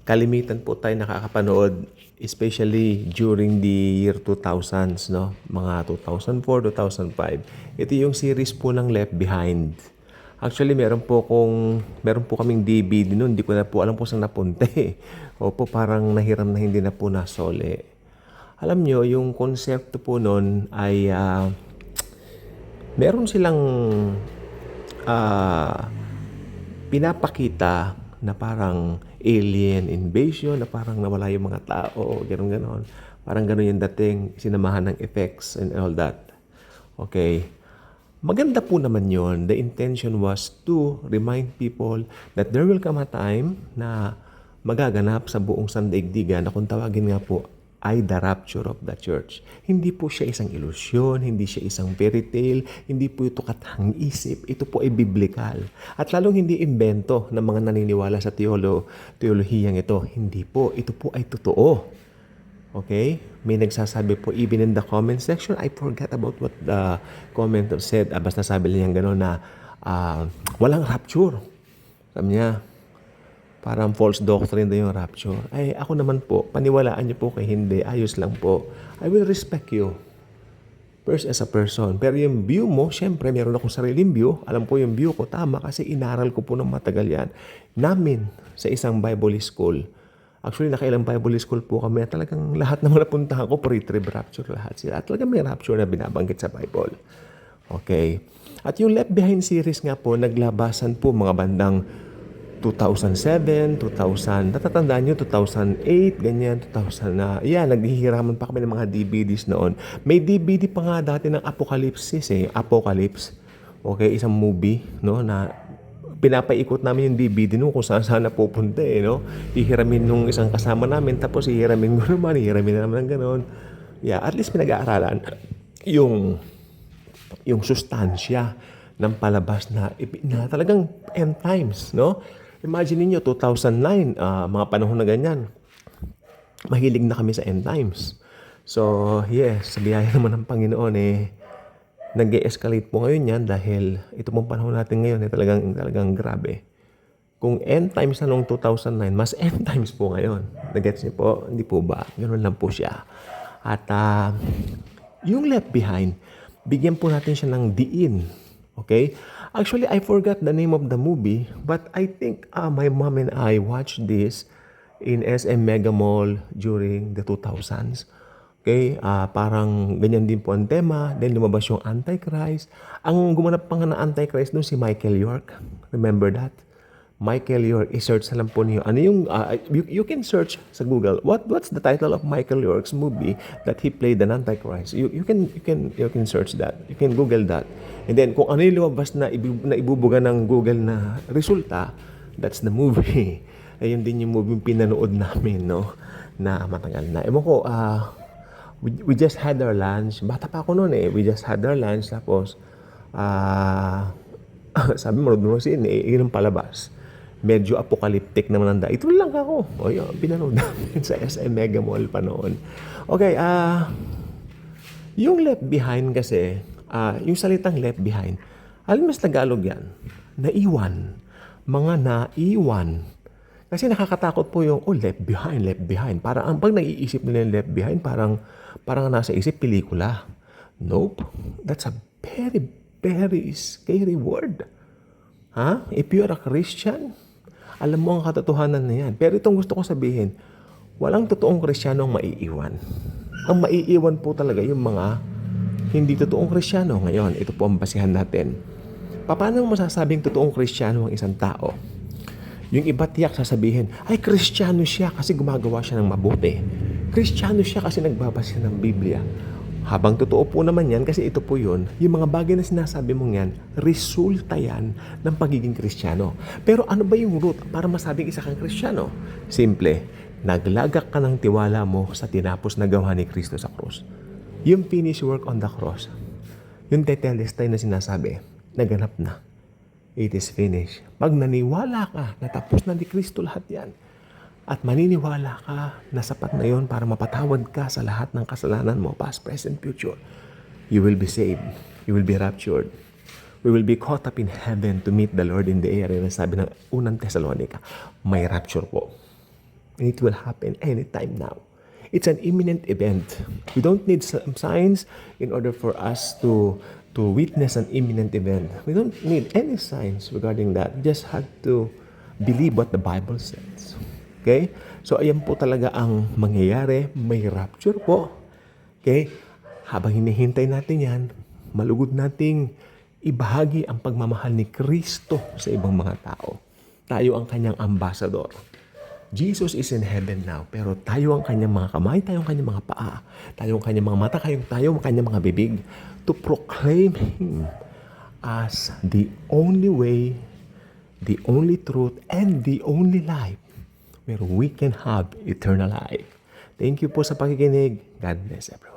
kalimitan po tayo nakakapanood, especially during the year 2000s, no? Mga 2004, 2005. Ito yung series po ng Left Behind. Actually, meron po kaming DVD noon. Hindi ko na po alam kung saan napunta eh. Opo, parang nahiram na hindi na po nasole. Alam nyo, yung konsepto po noon ay meron silang ah, pinapakita na parang alien invasion, na parang nawala yung mga tao, gano'n-gano'n. Parang gano'n yung dating, sinamahan ng effects and all that. Okay. Maganda po naman yon. The intention was to remind people that there will come a time na magaganap sa buong sandaigdigan na kung tawagin nga po ay the rapture of the church. Hindi po siya isang ilusyon, hindi siya isang fairy tale, hindi po ito katang-isip, ito po ay biblikal. At lalong hindi imbento ng mga naniniwala sa teolohiyang ito. Hindi po, ito po ay totoo. Okay? May nagsasabi po, even in the comment section, I forgot about what the comment said. Basta sabi niya gano'n na walang rapture. Sabi niya, parang false doctrine daw yung rapture. Ay, ako naman po, paniwalaan niyo po kay hindi, ayos lang po. I will respect you. First as a person. Pero yung view mo, syempre, meron akong sariling view. Alam ko yung view ko, tama, kasi inaral ko po ng matagal yan. Namin, sa isang Bible school. Actually, nakailang Bible school po kami. Talagang lahat ng napuntahan ko, pre-trib rapture lahat sila. At talagang may rapture na binabanggit sa Bible. Okay. At yung Left Behind series nga po, naglabasan po mga bandang 2007, 2000, natatandaan nyo, 2008, ganyan, 2000 na, naghihiraman pa kami ng mga DVDs noon. May DVD pa nga dati ng Apocalypse Apocalypse. Okay, isang movie, no, na pinapaikot namin yung DVD nung kung saan saan napupunta no. Hihiramin nung isang kasama namin, tapos hihiramin ko naman, hihiramin na naman ng gano'n. At least pinag-aaralan yung sustansya ng palabas na talagang end times, no? Imagine niyo 2009, mga panahon na ganyan. Mahilig na kami sa end times. So, yes, sa biyaya naman ng Panginoon nag-e-escalate po ngayon yan dahil ito pong panahon natin ngayon talagang grabe. Kung end times na noong 2009, mas end times po ngayon. Nagets niyo po? Hindi po ba? Ganoon lang po siya. At yung Left Behind, bigyan po natin siya ng diin. Okay? Actually, I forgot the name of the movie, but I think my mom and I watched this in SM Mega Mall during the 2000s. Okay? Parang ganyan din po ang tema. Then lumabas yung Antichrist. Ang gumanap pa nga na Antichrist doon si Michael York. Remember that? Michael York, i-search na lang po niyo. Ano yung, you can search sa Google. What's the title of Michael York's movie that he played an Antichrist? You can search that. You can Google that. And then, kung ano yung lumabas na ibubuga ng Google na resulta, that's the movie. Ayun din yung movie pinanood namin, no? Na matagal na. Ewan ko, we just had our lunch. Bata pa ako noon We just had our lunch. Tapos, sabi mo, yun ang palabas. Medyo apocalyptic naman ang ito lang ako. Pinanood namin sa SM Mega Mall pa noon. Okay, yung Left Behind kasi, yung salitang Left Behind, alam mo sa Tagalog yan, naiwan. Mga naiwan. Kasi nakakatakot po yung, Left Behind, Left Behind. Parang, pag naiisip nila yung Left Behind, parang nasa isip, pelikula. Nope. That's a very, very scary word. If you're a Christian, alam mo ang katotohanan na yan. Pero itong gusto ko sabihin, walang totoong Kristiyano ang maiiwan. Ang maiiwan po talaga yung mga hindi totoong Kristiyano. Ngayon, ito po ang basihan natin. Paano mo masasabing totoong Kristiyano ang isang tao? Yung iba tiyak sasabihin, ay Kristiyano siya kasi gumagawa siya ng mabuti. Kristiyano siya kasi nagbabasa ng Biblia. Habang totoo po naman yan, kasi ito po yun, yung mga bagay na sinasabi mong yan, resulta yan ng pagiging Kristiyano. Pero ano ba yung root para masabing isa kang Kristiyano? Simple, naglagak ka ng tiwala mo sa tinapos na gawa ni Kristo sa krus. Yung finished work on the cross, yung tetelestai na sinasabi, naganap na. It is finished. Pag naniwala ka na tapos na ni Kristo lahat yan, at maniniwala ka na sapat na yon para mapatawad ka sa lahat ng kasalanan mo, past, present, future, you will be saved. You will be raptured. We will be caught up in heaven to meet the Lord in the air. Yan ang sabi ng unang Thessalonica. May rapture po. And it will happen anytime now. It's an imminent event. We don't need some signs in order for us to witness an imminent event. We don't need any signs regarding that. We just have to believe what the Bible says. Okay? So ayan po talaga ang mangyayari. May rapture po. Okay? Habang hinihintay natin yan, malugod nating ibahagi ang pagmamahal ni Kristo sa ibang mga tao. Tayo ang kanyang ambassador. Jesus is in heaven now, pero tayo ang kanyang mga kamay, tayo ang kanyang mga paa, tayo ang kanyang mga mata, tayo ang kanyang mga bibig to proclaim Him as the only way, the only truth, and the only life where we can have eternal life. Thank you po sa pakikinig. God bless everyone.